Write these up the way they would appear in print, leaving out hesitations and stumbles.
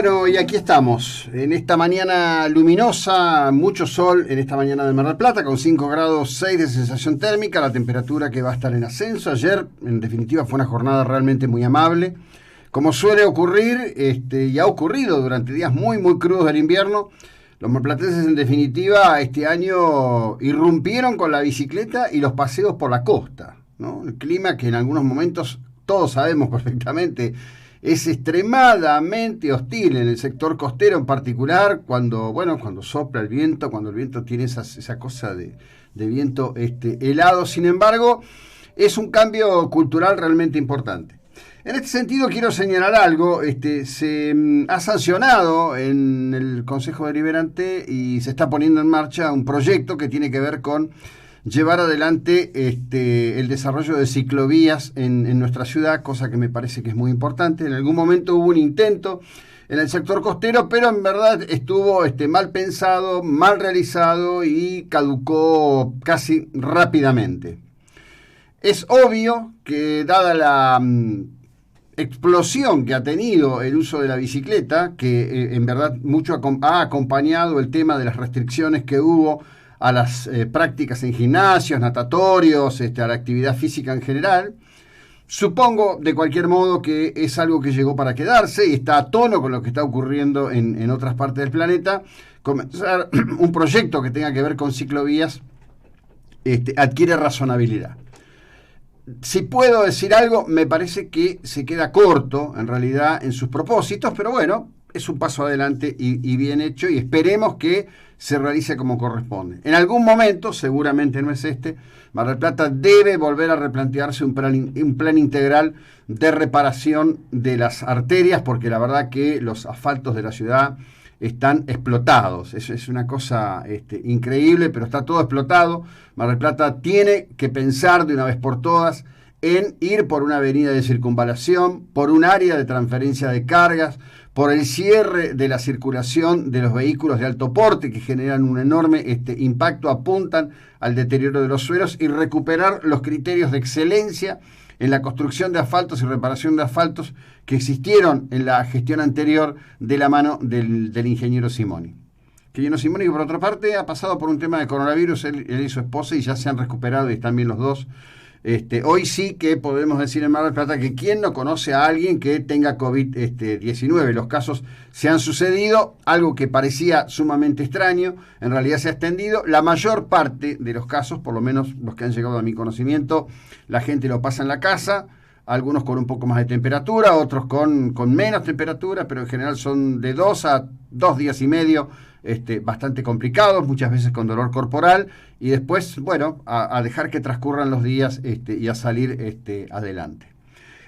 Bueno, y aquí estamos, en esta mañana luminosa, mucho sol en esta mañana de Mar del Plata, con 5 grados 6 de sensación térmica, la temperatura que va a estar en ascenso. Ayer, en definitiva, fue una jornada realmente muy amable. Como suele ocurrir, y ha ocurrido durante días muy crudos del invierno, los marplatenses, en definitiva, este año irrumpieron con la bicicleta y los paseos por la costa, ¿no? El clima que en algunos momentos, todos sabemos perfectamente, es extremadamente hostil en el sector costero en particular, cuando sopla el viento, cuando el viento tiene esa cosa de viento helado. Sin embargo, es un cambio cultural realmente importante. En este sentido quiero señalar algo. Se ha sancionado en el Consejo Deliberante y se está poniendo en marcha un proyecto que tiene que ver con llevar adelante el desarrollo de ciclovías en nuestra ciudad, cosa que me parece que es muy importante. En algún momento hubo un intento en el sector costero, pero en verdad estuvo mal pensado, mal realizado y caducó casi rápidamente. Es obvio que, dada la explosión que ha tenido el uso de la bicicleta, que en verdad mucho ha acompañado el tema de las restricciones que hubo a las prácticas en gimnasios, natatorios, a la actividad física en general. Supongo, de cualquier modo, que es algo que llegó para quedarse y está a tono con lo que está ocurriendo en otras partes del planeta. Comenzar un proyecto que tenga que ver con ciclovías adquiere razonabilidad. Si puedo decir algo, me parece que se queda corto, en realidad, en sus propósitos, pero bueno, es un paso adelante y bien hecho, y esperemos que se realice como corresponde. En algún momento, seguramente no es Mar del Plata debe volver a replantearse un plan integral de reparación de las arterias, porque la verdad que los asfaltos de la ciudad están explotados. Es una cosa increíble, pero está todo explotado. Mar del Plata tiene que pensar de una vez por todas en ir por una avenida de circunvalación, por un área de transferencia de cargas, por el cierre de la circulación de los vehículos de alto porte que generan un enorme impacto, apuntan al deterioro de los suelos, y recuperar los criterios de excelencia en la construcción de asfaltos y reparación de asfaltos que existieron en la gestión anterior de la mano del ingeniero Simoni. Ingeniero Simoni, que por otra parte ha pasado por un tema de coronavirus, él y su esposa, y ya se han recuperado y están bien los dos. Hoy sí que podemos decir en Mar del Plata que quién no conoce a alguien que tenga COVID-19. Los casos se han sucedido, algo que parecía sumamente extraño, en realidad se ha extendido. La mayor parte de los casos, por lo menos los que han llegado a mi conocimiento, la gente lo pasa en la casa, algunos con un poco más de temperatura, otros con menos temperatura, pero en general son de 2 a 2 días y medio, bastante complicados, muchas veces con dolor corporal, y después, bueno, a dejar que transcurran los días y a salir adelante.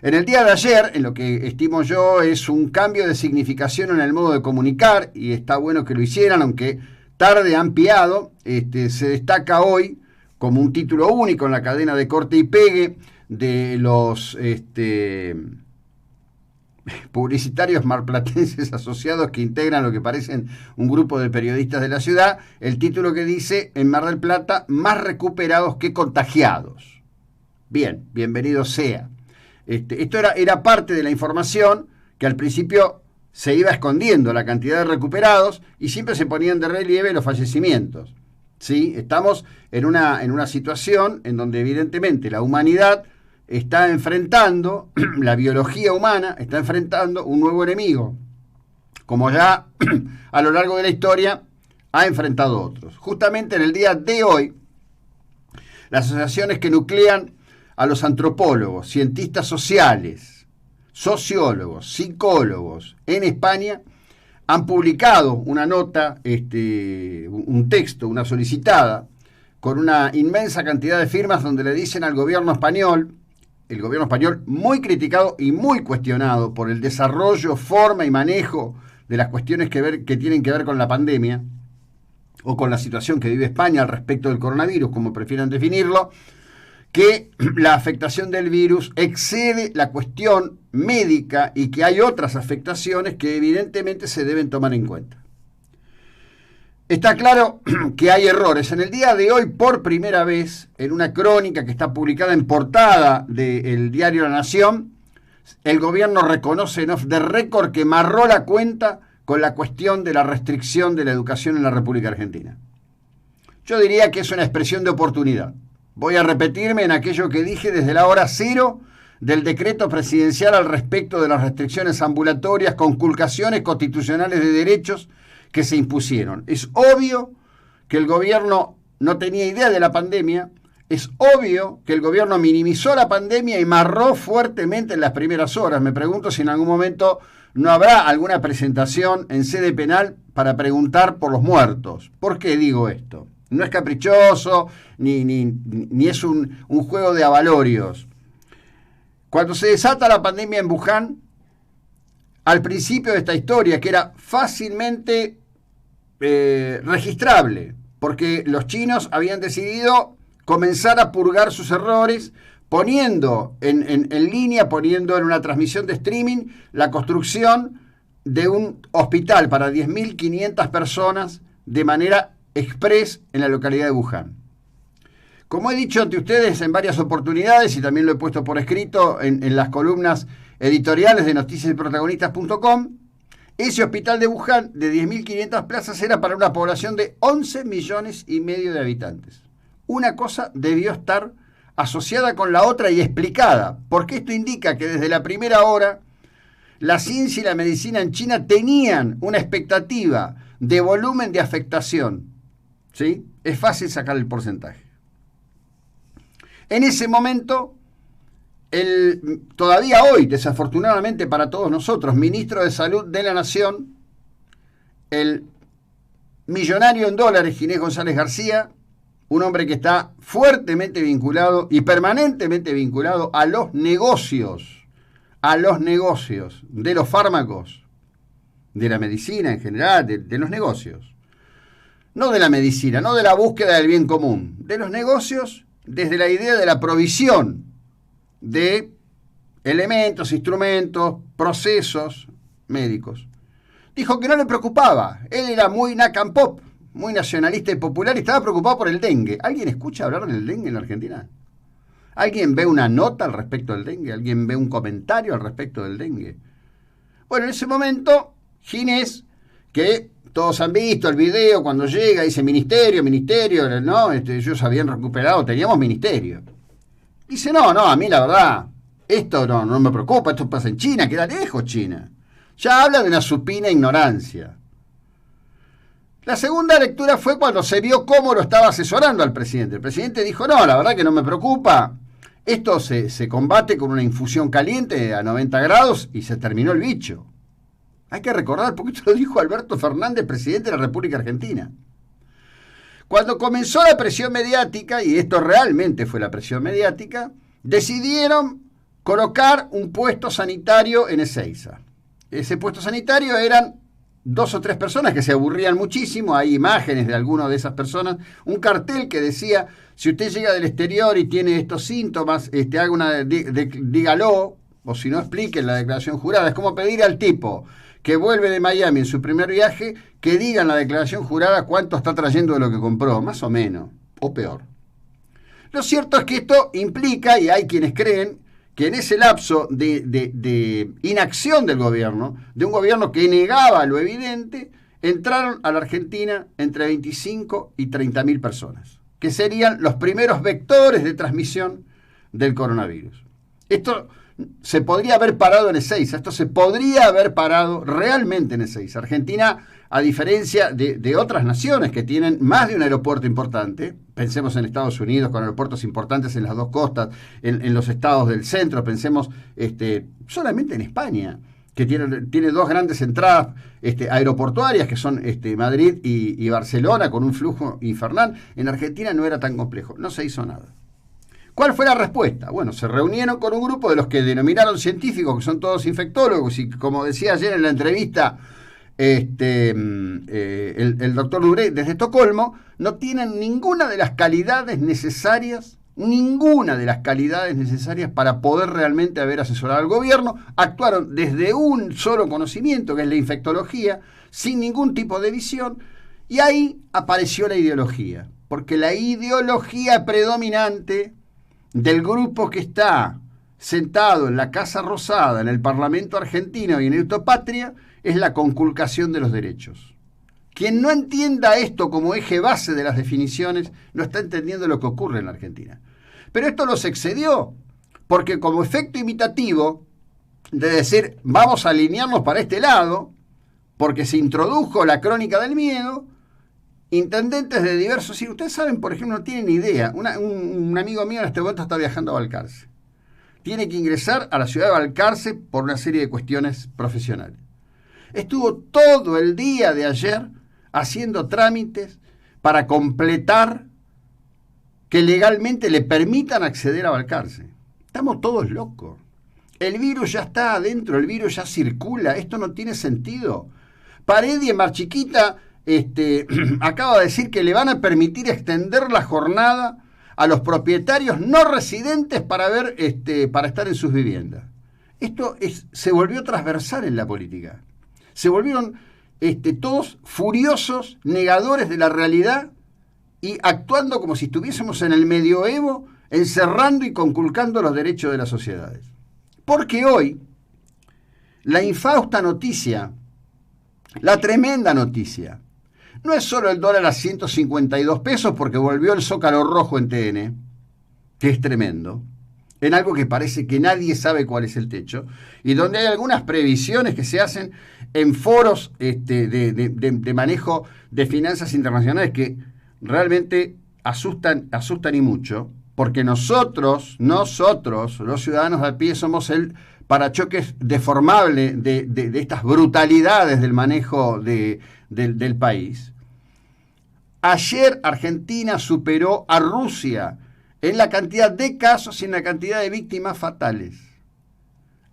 En el día de ayer, en lo que estimo yo, es un cambio de significación en el modo de comunicar, y está bueno que lo hicieran, aunque tarde han piado. Se destaca hoy como un título único en la cadena de corte y pegue de los publicitarios marplatenses asociados que integran lo que parecen un grupo de periodistas de la ciudad, el título que dice: en Mar del Plata, más recuperados que contagiados. Bien, bienvenido sea. Esto era parte de la información que al principio se iba escondiendo, la cantidad de recuperados, y siempre se ponían de relieve los fallecimientos. ¿Sí? Estamos en una situación en donde evidentemente la humanidad está enfrentando, la biología humana está enfrentando un nuevo enemigo, como ya a lo largo de la historia ha enfrentado otros. Justamente en el día de hoy, las asociaciones que nuclean a los antropólogos, cientistas sociales, sociólogos, psicólogos en España han publicado una nota, un texto, una solicitada, con una inmensa cantidad de firmas, donde le dicen al gobierno español, el gobierno español muy criticado y muy cuestionado por el desarrollo, forma y manejo de las cuestiones que tienen que ver con la pandemia, o con la situación que vive España al respecto del coronavirus, como prefieran definirlo, que la afectación del virus excede la cuestión médica y que hay otras afectaciones que evidentemente se deben tomar en cuenta. Está claro que hay errores. En el día de hoy, por primera vez, en una crónica que está publicada en portada del diario La Nación, el gobierno reconoce en off the record que marró la cuenta con la cuestión de la restricción de la educación en la República Argentina. Yo diría que es una expresión de oportunidad. Voy a repetirme en aquello que dije desde la hora cero del decreto presidencial al respecto de las restricciones ambulatorias, conculcaciones constitucionales de derechos que se impusieron. Es obvio que el gobierno no tenía idea de la pandemia, es obvio que el gobierno minimizó la pandemia y marró fuertemente en las primeras horas. Me pregunto si en algún momento no habrá alguna presentación en sede penal para preguntar por los muertos. ¿Por qué digo esto? No es caprichoso, ni es un juego de avalorios. Cuando se desata la pandemia en Wuhan, al principio de esta historia, que era fácilmente registrable, porque los chinos habían decidido comenzar a purgar sus errores, poniendo en línea, poniendo en una transmisión de streaming, la construcción de un hospital para 10.500 personas de manera express en la localidad de Wuhan. Como he dicho ante ustedes en varias oportunidades, y también lo he puesto por escrito en las columnas editoriales de noticiasyprotagonistas.com, ese hospital de Wuhan de 10.500 plazas era para una población de 11 millones y medio de habitantes. Una cosa debió estar asociada con la otra y explicada, porque esto indica que desde la primera hora la ciencia y la medicina en China tenían una expectativa de volumen de afectación. ¿Sí? Es fácil sacar el porcentaje. En ese momento, todavía hoy, desafortunadamente para todos nosotros, ministro de Salud de la Nación, el millonario en dólares Ginés González García, un hombre que está fuertemente vinculado y permanentemente vinculado a los negocios de los fármacos, de la medicina en general, de los negocios. No de la medicina, no de la búsqueda del bien común, de los negocios desde la idea de la provisión de elementos, instrumentos, procesos médicos. Dijo que no le preocupaba, él era muy nacampop, muy nacionalista y popular y estaba preocupado por el dengue. ¿Alguien escucha hablar del dengue en la Argentina? ¿Alguien ve una nota al respecto del dengue? ¿Alguien ve un comentario al respecto del dengue? Bueno, en ese momento, Ginés, que todos han visto el video cuando llega, dice ministerio, ¿no? Ellos habían recuperado, teníamos ministerio. Dice, no, a mí la verdad, esto no me preocupa, esto pasa en China, queda lejos China. Ya habla de una supina ignorancia. La segunda lectura fue cuando se vio cómo lo estaba asesorando al presidente. El presidente dijo, no, la verdad que no me preocupa. Esto se combate con una infusión caliente a 90 grados y se terminó el bicho. Hay que recordar, porque esto lo dijo Alberto Fernández, presidente de la República Argentina. Cuando comenzó la presión mediática, y esto realmente fue la presión mediática, decidieron colocar un puesto sanitario en Ezeiza. Ese puesto sanitario eran 2 o 3 personas que se aburrían muchísimo, hay imágenes de algunas de esas personas, un cartel que decía, si usted llega del exterior y tiene estos síntomas, dígalo, o si no explique la declaración jurada. Es como pedir al tipo que vuelve de Miami en su primer viaje, que diga en la declaración jurada cuánto está trayendo de lo que compró, más o menos, o peor. Lo cierto es que esto implica, y hay quienes creen, que en ese lapso de inacción del gobierno, de un gobierno que negaba lo evidente, entraron a la Argentina entre 25 y 30.000 personas, que serían los primeros vectores de transmisión del coronavirus. Esto se podría haber parado en Ezeiza, esto se podría haber parado realmente en Ezeiza. Argentina, a diferencia de otras naciones que tienen más de un aeropuerto importante, pensemos en Estados Unidos con aeropuertos importantes en las dos costas, en los estados del centro, pensemos solamente en España, que tiene 2 grandes entradas aeroportuarias, que son Madrid y Barcelona, con un flujo infernal. En Argentina no era tan complejo, no se hizo nada. ¿Cuál fue la respuesta? Bueno, se reunieron con un grupo de los que denominaron científicos, que son todos infectólogos, y como decía ayer en la entrevista el doctor Duré desde Estocolmo, no tienen ninguna de las calidades necesarias para poder realmente haber asesorado al gobierno. Actuaron desde un solo conocimiento, que es la infectología, sin ningún tipo de visión, y ahí apareció la ideología, porque la ideología predominante del grupo que está sentado en la Casa Rosada, en el Parlamento argentino y en Autopatria, es la conculcación de los derechos. Quien no entienda esto como eje base de las definiciones, no está entendiendo lo que ocurre en la Argentina. Pero esto los excedió, porque como efecto imitativo de decir, vamos a alinearnos para este lado, porque se introdujo la crónica del miedo, intendentes de diversos... Y ustedes saben, por ejemplo, no tienen idea, un amigo mío en este momento está viajando a Balcarce. Tiene que ingresar a la ciudad de Balcarce por una serie de cuestiones profesionales. Estuvo todo el día de ayer haciendo trámites para completar que legalmente le permitan acceder a Balcarce. Estamos todos locos. El virus ya está adentro, el virus ya circula, esto no tiene sentido. Paredi en Mar Chiquita acaba de decir que le van a permitir extender la jornada a los propietarios no residentes para estar en sus viviendas. Esto se volvió transversal en la política. Se volvieron todos furiosos, negadores de la realidad y actuando como si estuviésemos en el medioevo, encerrando y conculcando los derechos de las sociedades. Porque hoy, la infausta noticia, la tremenda noticia, no es solo el dólar a 152 pesos porque volvió el zócalo rojo en TN, que es tremendo, en algo que parece que nadie sabe cuál es el techo, y donde hay algunas previsiones que se hacen en foros de manejo de finanzas internacionales que realmente asustan y mucho, porque nosotros, los ciudadanos de a pie, somos el parachoques deformable de estas brutalidades del manejo del país. Ayer Argentina superó a Rusia en la cantidad de casos y en la cantidad de víctimas fatales.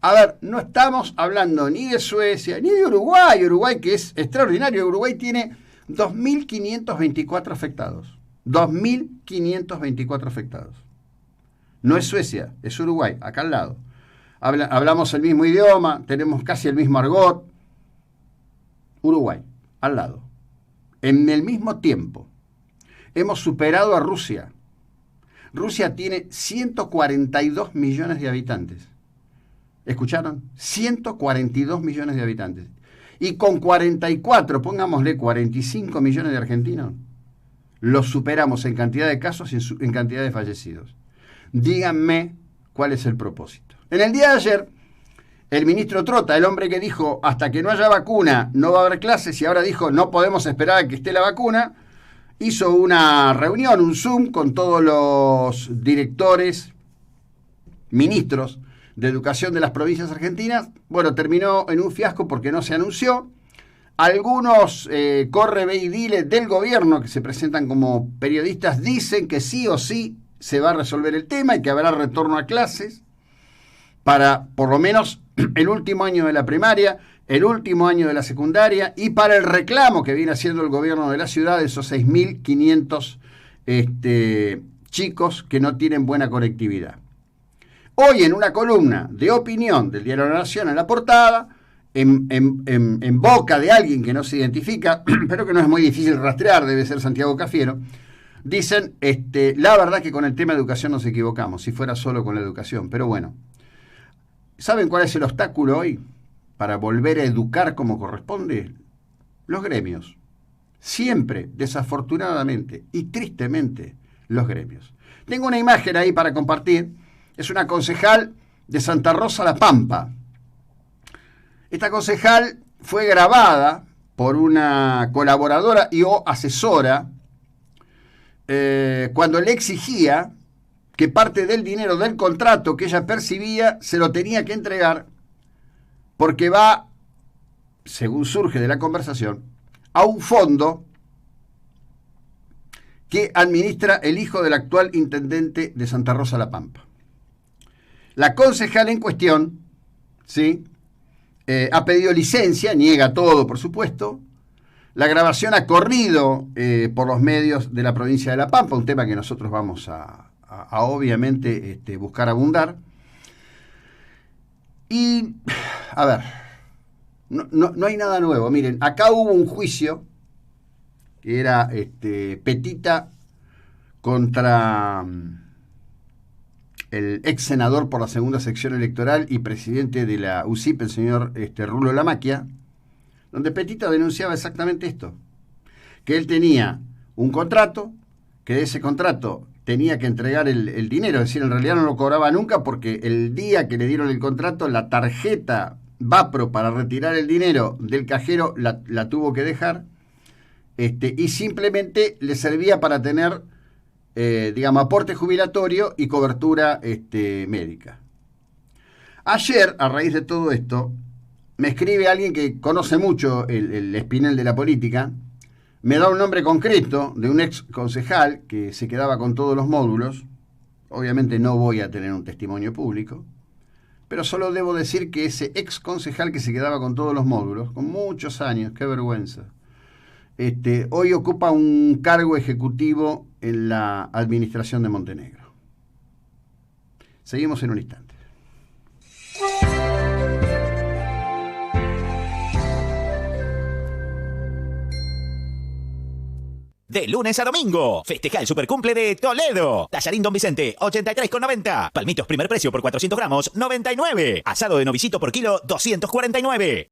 A ver, no estamos hablando ni de Suecia ni de Uruguay. Uruguay, que es extraordinario, Uruguay tiene 2.524 afectados. 2.524 afectados. No es Suecia, es Uruguay, acá al lado. Hablamos el mismo idioma, tenemos casi el mismo argot. Uruguay, al lado. En el mismo tiempo, hemos superado a Rusia. Rusia tiene 142 millones de habitantes. ¿Escucharon? 142 millones de habitantes. Y con 44, pongámosle 45 millones de argentinos, los superamos en cantidad de casos y en cantidad de fallecidos. Díganme cuál es el propósito. En el día de ayer, el ministro Trota, el hombre que dijo hasta que no haya vacuna no va a haber clases y ahora dijo no podemos esperar a que esté la vacuna, hizo una reunión, un Zoom con todos los directores, ministros de educación de las provincias argentinas. Bueno, terminó en un fiasco porque no se anunció. Algunos corre, ve y dile del gobierno que se presentan como periodistas dicen que sí o sí se va a resolver el tema y que habrá retorno a clases para por lo menos el último año de la primaria, el último año de la secundaria y para el reclamo que viene haciendo el gobierno de la ciudad de esos 6.500 chicos que no tienen buena conectividad. Hoy en una columna de opinión del Diario de la Nación en la portada, en boca de alguien que no se identifica, pero que no es muy difícil rastrear, debe ser Santiago Cafiero, dicen, la verdad que con el tema de educación nos equivocamos, si fuera solo con la educación, pero bueno. ¿Saben cuál es el obstáculo hoy para volver a educar como corresponde? Los gremios. Siempre, desafortunadamente y tristemente, los gremios. Tengo una imagen ahí para compartir. Es una concejal de Santa Rosa La Pampa. Esta concejal fue grabada por una colaboradora y o asesora cuando le exigía que parte del dinero del contrato que ella percibía se lo tenía que entregar porque va, según surge de la conversación, a un fondo que administra el hijo del actual intendente de Santa Rosa La Pampa. La concejal en cuestión, ¿sí? Ha pedido licencia, niega todo, por supuesto. La grabación ha corrido por los medios de la provincia de La Pampa, un tema que nosotros vamos a obviamente buscar abundar. Y, a ver, no hay nada nuevo. Miren, acá hubo un juicio que era Petita contra el ex senador por la segunda sección electoral y presidente de la UCIP, el señor Rulo Lamacchia, donde Petita denunciaba exactamente esto, que él tenía un contrato, que de ese contrato tenía que entregar el dinero, es decir, en realidad no lo cobraba nunca porque el día que le dieron el contrato, la tarjeta Vapro para retirar el dinero del cajero la tuvo que dejar, y simplemente le servía para tener, digamos, aporte jubilatorio y cobertura médica. Ayer, a raíz de todo esto, me escribe alguien que conoce mucho el espinel de la política, me da un nombre concreto de un ex concejal que se quedaba con todos los módulos. Obviamente no voy a tener un testimonio público, pero solo debo decir que ese ex concejal que se quedaba con todos los módulos, con muchos años, qué vergüenza, hoy ocupa un cargo ejecutivo en la administración de Montenegro. Seguimos en un instante. De lunes a domingo, festeja el supercumple de Toledo. Tallarín Don Vicente, 83,90. Palmitos primer precio por 400 gramos, 99. Asado de novicito por kilo, 249.